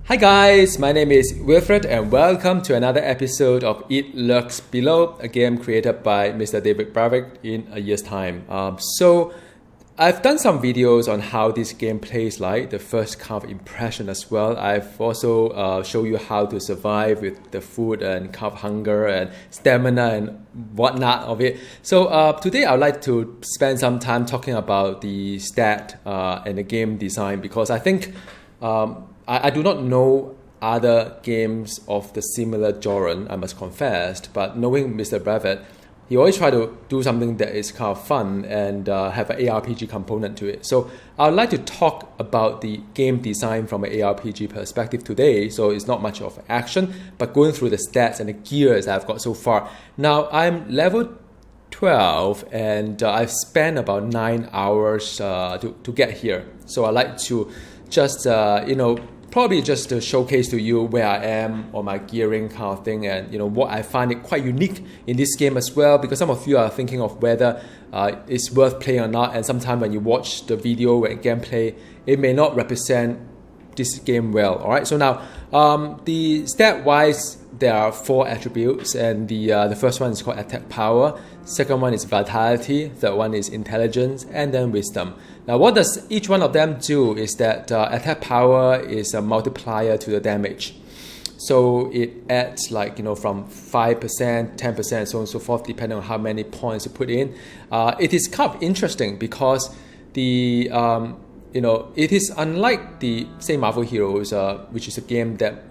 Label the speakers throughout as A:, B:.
A: Hi guys, my name is Wilfred and welcome to another episode of Eat Lurks Below, a game created by Mr Brevik in a year's time. So I've done some videos on how this game plays like, the first kind of impression as well. I've also shown you how to survive with the food and kind of hunger and stamina and whatnot of it. So today I'd like to spend some time talking about the stat and the game design, because I think I do not know other games of the similar genre, I must confess, but knowing Mr. Brevik, he always try to do something that is kind of fun and have an ARPG component to it. So I would like to talk about the game design from an ARPG perspective today. So it's not much of action, but going through the stats and the gears I've got so far. Now I'm level 12 and I've spent about 9 hours to get here. So I like to just, probably just to showcase to you where I am on my gearing kind of thing, and what I find it quite unique in this game as well, because some of you are thinking of whether it's worth playing or not, and sometimes when you watch the video and gameplay, it may not represent this game well. Alright, so now the stat wise there are 4 attributes, and the first one is called attack power, second one is vitality, third one is intelligence, and then wisdom. Now what does each one of them do is that attack power is a multiplier to the damage. So it adds from 5%, 10%, so on and so forth, depending on how many points you put in. It is kind of interesting because the it is unlike the Marvel Heroes, which is a game that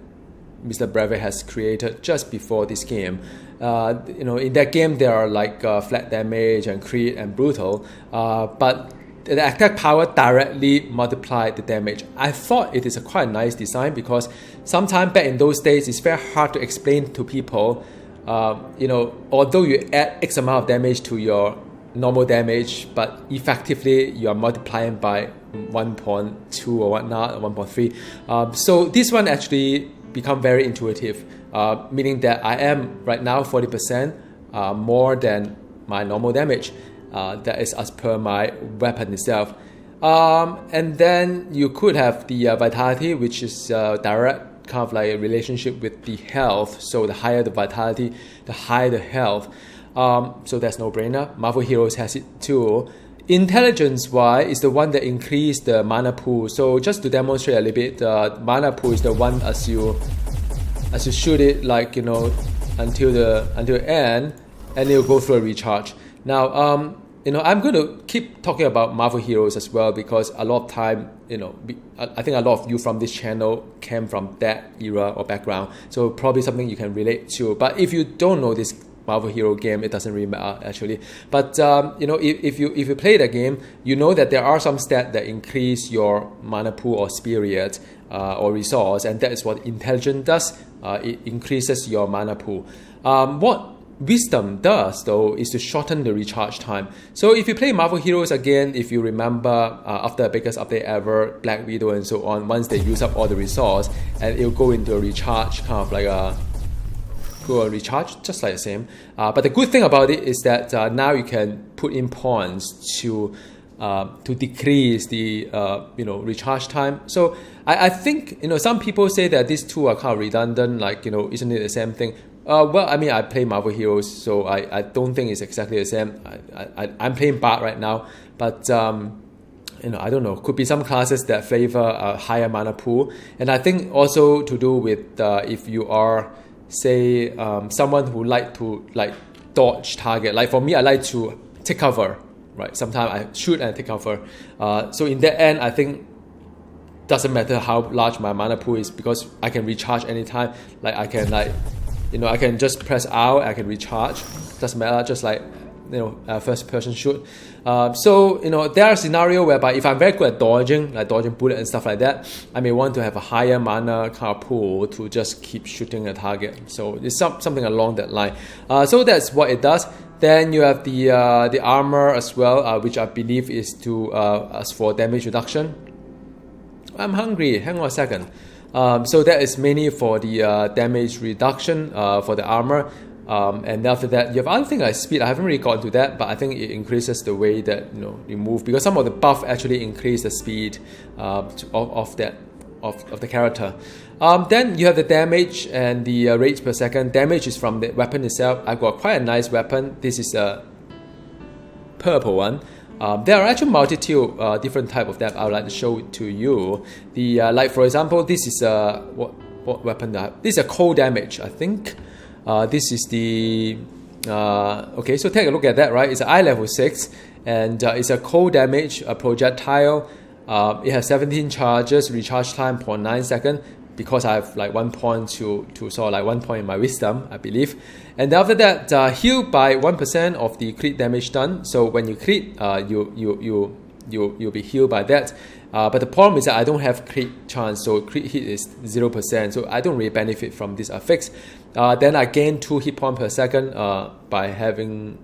A: Mr. Brevik has created just before this game. In that game there are flat damage and crit and brutal, but the attack power directly multiplied the damage. I thought it is a quite nice design, because sometime back in those days it's very hard to explain to people, although you add X amount of damage to your normal damage, but effectively you are multiplying by 1.2 or whatnot, or 1.3. So this one actually become very intuitive, meaning that I am right now 40% more than my normal damage. That is as per my weapon itself. And then you could have the vitality, which is direct kind of like a relationship with the health. So the higher the vitality, the higher the health. So that's no brainer. Marvel Heroes has it too. Intelligence wise is the one that increase the mana pool. So just to demonstrate a little bit, mana pool is the one as you shoot it until the end, and it'll go through a recharge. Now I'm going to keep talking about Marvel Heroes as well, because a lot of time I think a lot of you from this channel came from that era or background, so probably something you can relate to. But if you don't know this Marvel Hero game, it doesn't really matter actually. But if you play the game, you know that there are some stats that increase your mana pool or spirit or resource, and that is what intelligence does. It increases your mana pool. What wisdom does though is to shorten the recharge time. So if you play Marvel Heroes again, if you remember after the biggest update ever, Black Widow and so on, once they use up all the resource, and it'll go into a recharge, kind of like a recharge, just like the same. But the good thing about it is that now you can put in points to decrease the recharge time. So I think some people say that these two are kind of redundant, isn't it the same thing? Well, I mean, I play Marvel Heroes, so I don't think it's exactly the same. I'm playing Bard right now, but I don't know, could be some classes that favor a higher mana pool. And I think also to do with if you are, say, someone who like to dodge target. Like for me, I like to take cover, right? Sometimes I shoot and take cover. So in that end, I think doesn't matter how large my mana pool is, because I can recharge anytime. I can I can just press R, I can recharge. Doesn't matter, just first person shoot. So there are scenarios whereby if I'm very good at dodging bullet and stuff like that, I may want to have a higher mana kind of pool to just keep shooting a target. So it's something along that line. So that's what it does. Then you have the armor as well, which I believe is to as for damage reduction. I'm hungry, hang on a second. So that is mainly for the damage reduction for the armor. And after that, you have other things like speed. I haven't really gotten to that, but I think it increases the way that you move, because some of the buff actually increase the speed of that of the character. Then you have the damage and the rate per second. Damage is from the weapon itself. I've got quite a nice weapon. This is a purple one. There are actually multitude different type of that I would like to show it to you. The like for example, this is a what weapon that this is a cold damage, I think. This is the okay, so take a look at that, right? It's an eye level 6 and it's a cold damage, a projectile. It has 17 charges, recharge time 0.9 seconds, because I have like 1 point to sort of like 1 point in my wisdom, I believe. And after that, healed by 1% of the crit damage done. So when you crit, you'll be healed by that. But the problem is that I don't have crit chance, so crit hit is 0%. So I don't really benefit from this affix. Then I gain 2 hit points per second by having,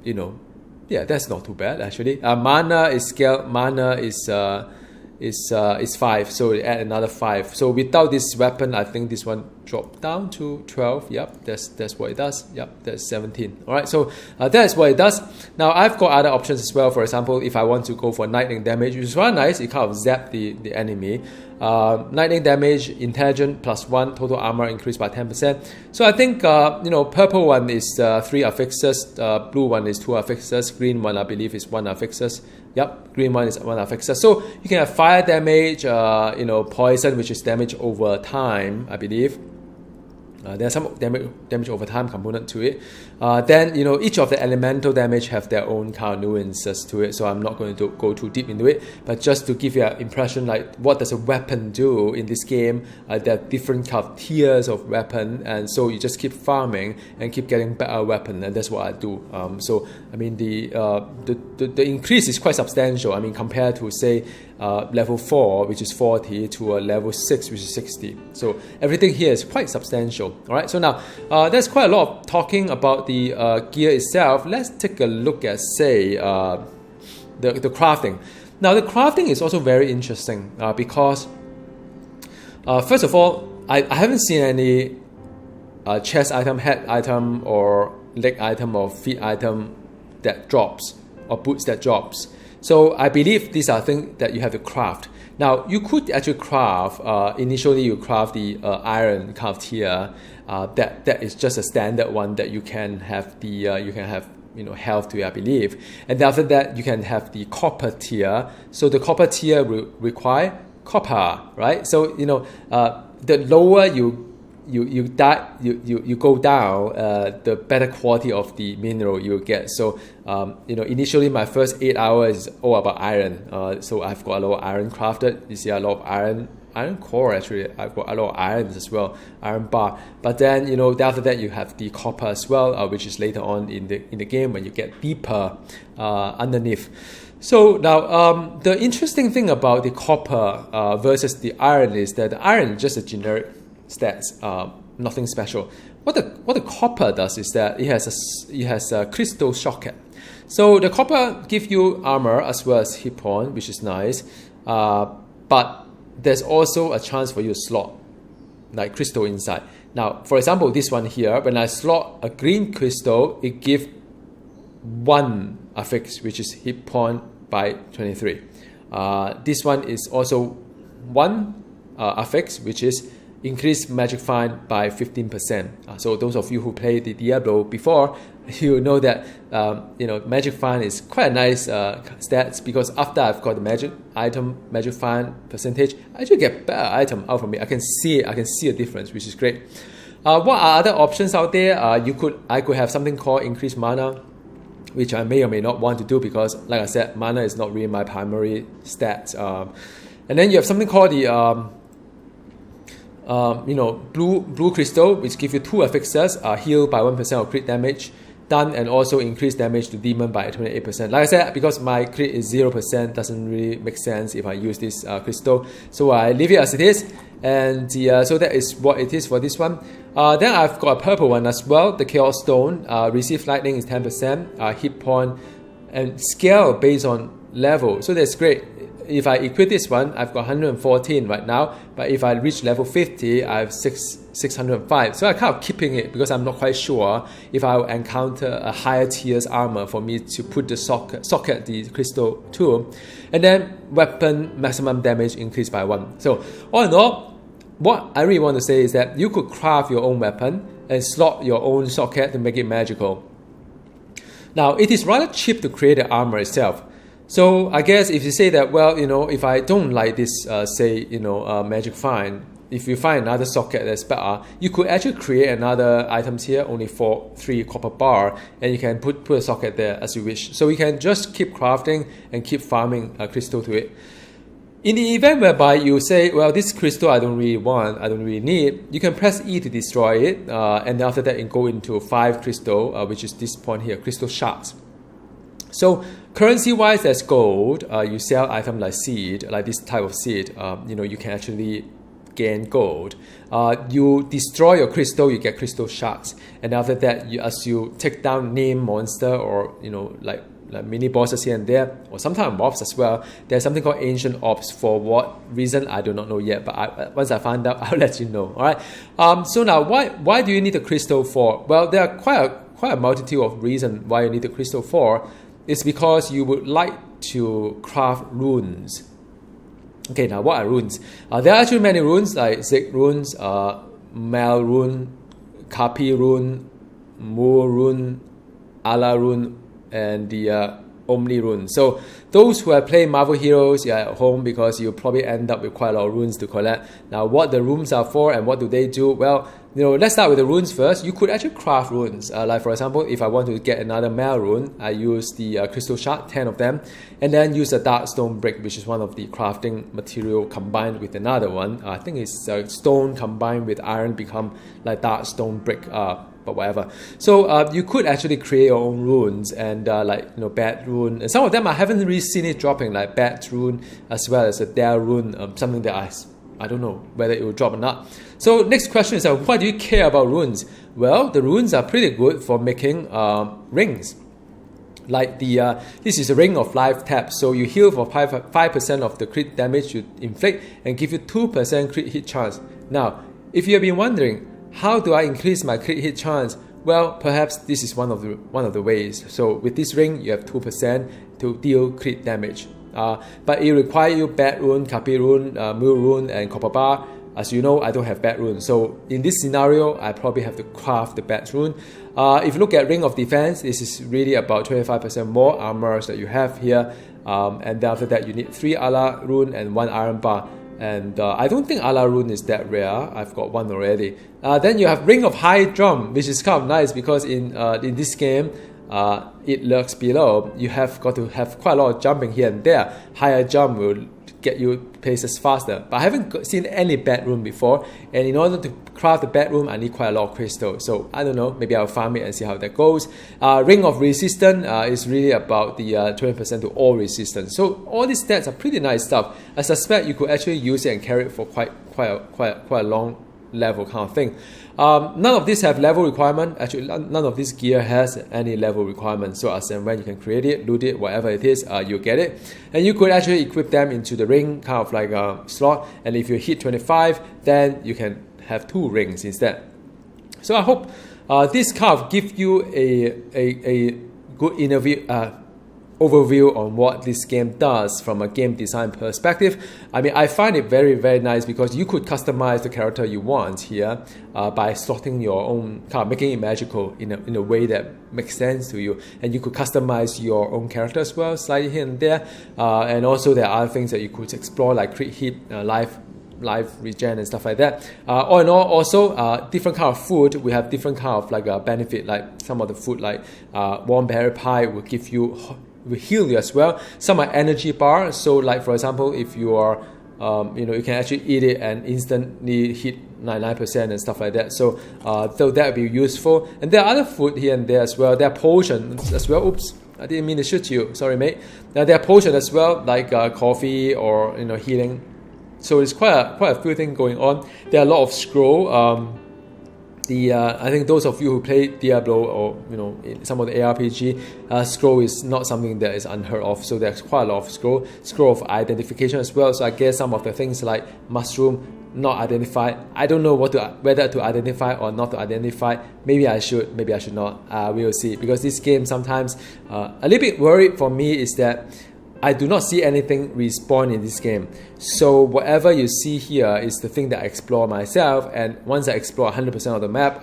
A: you know, yeah, that's not too bad actually. Mana is scale. Mana is 5, so we add another 5. So without this weapon, I think this one dropped down to 12. Yep, that's what it does. Yep, that's 17. All right, so that's what it does. Now I've got other options as well. For example, if I want to go for lightning damage, which is quite nice, it kind of zap the enemy. Lightning damage, intelligence +1, total armor increased by 10%. So I think you know, purple one is 3 affixes, blue one is 2 affixes, green one I believe is 1 affixes. Yep, green one is 1 affixes. So you can have fire damage, you know, poison, which is damage over time, I believe. There's some damage over time component to it. Then, you know, each of the elemental damage have their own kind of nuances to it, so I'm not going to go too deep into it, but just to give you an impression, like what does a weapon do in this game. There are different kind of tiers of weapon, and so you just keep farming and keep getting better weapon, and that's what I do. So I mean the increase is quite substantial. I mean, compared to say level 4, which is 40, to a level 6, which is 60. So everything here is quite substantial. All right, so now there's quite a lot of talking about the gear itself. Let's take a look at, say, the crafting. Now the crafting is also very interesting because first of all, I haven't seen any chest item, head item, or leg item, or feet item that drops, or boots that drops. So I believe these are things that you have to craft. Now you could actually craft. Initially, you craft the iron kind of tier. That is just a standard one that you can have the you know, health to it, I believe. And after that, you can have the copper tier. So the copper tier will require copper, right? So you know, the lower you go down, the better quality of the mineral you get. So you know, initially my first 8 hours is all about iron. So I've got a lot of iron crafted. You see a lot of iron core actually. I've got a lot of irons as well, iron bar. But then, you know, after that you have the copper as well, which is later on in the game when you get deeper underneath. So now the interesting thing about the copper versus the iron is that the iron is just a generic stats, nothing special. What the copper does is that it has a crystal socket. So the copper gives you armor as well as hit point, which is nice. But there's also a chance for you to slot like crystal inside. Now, for example, this one here, when I slot a green crystal, it gives 1 affix, which is hit point by 23. This one is also 1 affix, which is increase magic fine by 15%. So those of you who played the Diablo before, you know that you know, magic fine is quite a nice stats, because after I've got the magic item, magic fine percentage, I actually get better item out from it. I can see a difference, which is great. What are other options out there? I could have something called increased mana, which I may or may not want to do, because like I said, mana is not really my primary stats. And then you have something called the you know, blue crystal, which give you 2 affixes, heal by 1% of crit damage done, and also increase damage to demon by 28%. Like I said, because my crit is 0%, doesn't really make sense if I use this crystal, so I leave it as it is. And so that is what it is for this one. Then I've got a purple one as well, the Chaos Stone. Receive lightning is 10%, hit point and scale based on level, so that's great. if I equip this one, I've got 114 right now, but if I reach level 50, I have 605. So I'm kind of keeping it because I'm not quite sure if I will encounter a higher tier's armor for me to put the socket the crystal to. And then weapon maximum damage increased by 1. So all in all, what I really want to say is that you could craft your own weapon and slot your own socket to make it magical. Now, it is rather cheap to create the armor itself. So I guess if you say that, well, if I don't like this, magic find, if you find another socket that's better, you could actually create another items here, only for 3 copper bar, and you can put a socket there as you wish. So you can just keep crafting and keep farming crystal to it. In the event whereby you say, well, this crystal I don't really want, I don't really need, you can press E to destroy it, and then after that it go into 5 crystal, which is this point here, crystal shards. So currency-wise, there's gold. You sell items like seed, like this type of seed. You can actually gain gold. You destroy your crystal, you get crystal shards. And after that, as you take down name monster or like mini bosses here and there, or sometimes mobs as well, there's something called ancient orbs. For what reason I do not know yet, but once I find out, I'll let you know. All right. So now, why do you need a crystal for? Well, there are quite a multitude of reasons why you need a crystal for. It's because you would like to craft runes. Okay, now what are runes? There are actually many runes like Zig runes, Mel rune, Kapi rune, Mu rune, Ala rune, and the Omni rune. So those who have played Marvel Heroes, you're at home because you probably end up with quite a lot of runes to collect. Now, what the runes are for and what do they do? Well, let's start with the runes first. You could actually craft runes. Like for example, if I want to get another Mel rune, I use the crystal shard, 10 of them, and then use a dark stone brick, which is one of the crafting material combined with another one. I think it's stone combined with iron become like dark stone brick. But whatever. So you could actually create your own runes and bat rune. And some of them I haven't really seen it dropping, like bat rune as well as a dare rune, something that I don't know whether it will drop or not. So next question is, why do you care about runes? Well, the runes are pretty good for making rings. Like this is a ring of life tap, so you heal for 5% of the crit damage you inflict and give you 2% crit hit chance. Now, if you have been wondering, how do I increase my crit hit chance? Well, perhaps this is one of the ways. So with this ring, you have 2% to deal crit damage. But it requires you bat rune, Kapi rune, Mu rune, and copper bar. As you know, I don't have bat rune. So in this scenario, I probably have to craft the bat rune. If you look at ring of defense, this is really about 25% more armor that you have here. And then after that, you need 3 Ala rune and 1 iron bar. And I don't think Ala rune is that rare. I've got 1 already. Then you have Ring of High Jump, which is kind of nice because in this game, it lurks below. You have got to have quite a lot of jumping here and there. Higher jump will get you places faster. But I haven't seen any bedroom before, and in order to craft the bedroom, I need quite a lot of crystal. So I don't know, maybe I'll farm it and see how that goes. Ring of Resistance is really about the 20% to all resistance. So all these stats are pretty nice stuff. I suspect you could actually use it and carry it for quite a long level kind of thing. None of these have level requirement. Actually, none of this gear has any level requirement. So as and when you can create it, loot it, whatever it is, you get it. And you could actually equip them into the ring, kind of like a slot. And if you hit 25, then you can have 2 rings instead. So I hope this kind of gives you a good overview on what this game does from a game design perspective. I mean, I find it very, very nice because you could customize the character you want here by slotting your own, kind of making it magical in a way that makes sense to you. And you could customize your own character as well, slightly here and there. And also there are other things that you could explore, like crit hit, life regen and stuff like that. All in all, also different kind of food, we have different kind of like benefit. Like some of the food, like warm berry pie, will give you, will heal you as well. Some are energy bar. So like for example, if you are you can actually eat it and instantly hit 99% and stuff like that. So so that would be useful. And there are other food here and there as well. There are potions as well. Oops, I didn't mean to shoot you, sorry mate. Now there are potions as well, like coffee or healing. So it's quite a few things going on. There are a lot of scroll. I think those of you who play Diablo or in some of the ARPG, scroll is not something that is unheard of. So there's quite a lot of scroll of identification as well. So I guess some of the things like mushroom not identified. I don't know whether to identify or not to identify. Maybe I should, maybe I should not. We will see, because this game sometimes a little bit worried for me is that I do not see anything respawn in this game. So whatever you see here is the thing that I explore myself, and once I explore 100% of the map,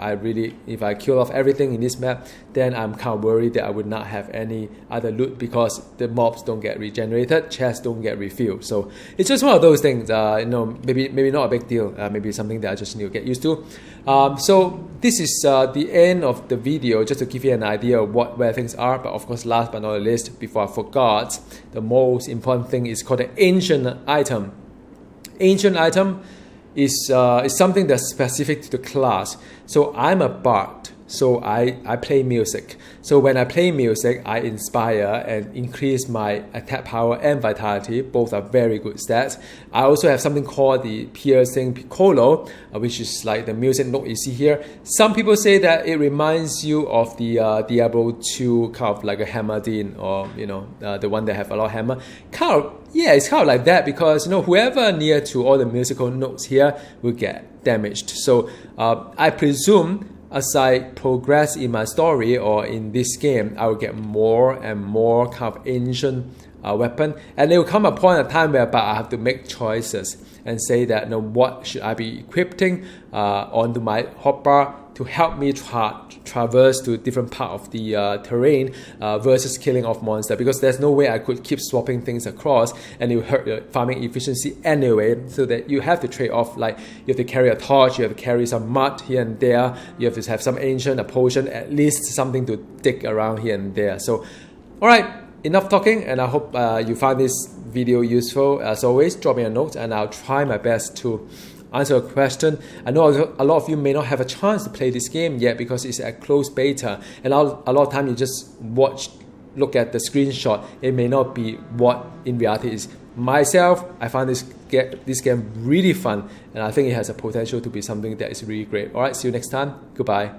A: if I kill off everything in this map, then I'm kind of worried that I would not have any other loot because the mobs don't get regenerated, chests don't get refilled. So it's just one of those things, maybe not a big deal, maybe something that I just need to get used to. So this is the end of the video, just to give you an idea of where things are. But of course, last but not least, before I forgot, the most important thing is called an ancient item. Ancient item is something that's specific to the class. So I'm a bard, so I play music. So when I play music, I inspire and increase my attack power and vitality. Both are very good stats. I also have something called the piercing piccolo, which is like the music note you see here. Some people say that it reminds you of the Diablo 2 kind of like a Hammerdine, or the one that have a lot of hammer. Yeah, it's kind of like that, because whoever near to all the musical notes here will get damaged. So I presume as I progress in my story or in this game, I will get more and more kind of ancient weapon, and there will come a point in time whereby I have to make choices and say that what should I be equipping onto my hotbar to help me traverse to different part of the terrain versus killing off monster, because there's no way I could keep swapping things across, and it will hurt your farming efficiency anyway. So that you have to trade off, like you have to carry a torch, you have to carry some mud here and there, you have to have some ancient, a potion, at least something to dig around here and there. So alright, enough talking, and I hope you find this video useful. As always, drop me a note and I'll try my best to answer a question. I know a lot of you may not have a chance to play this game yet because it's a closed beta, and a lot of time you just look at the screenshot. It may not be what in reality is. Myself, I find this game really fun, and I think it has a potential to be something that is really great. Alright, see you next time. Goodbye.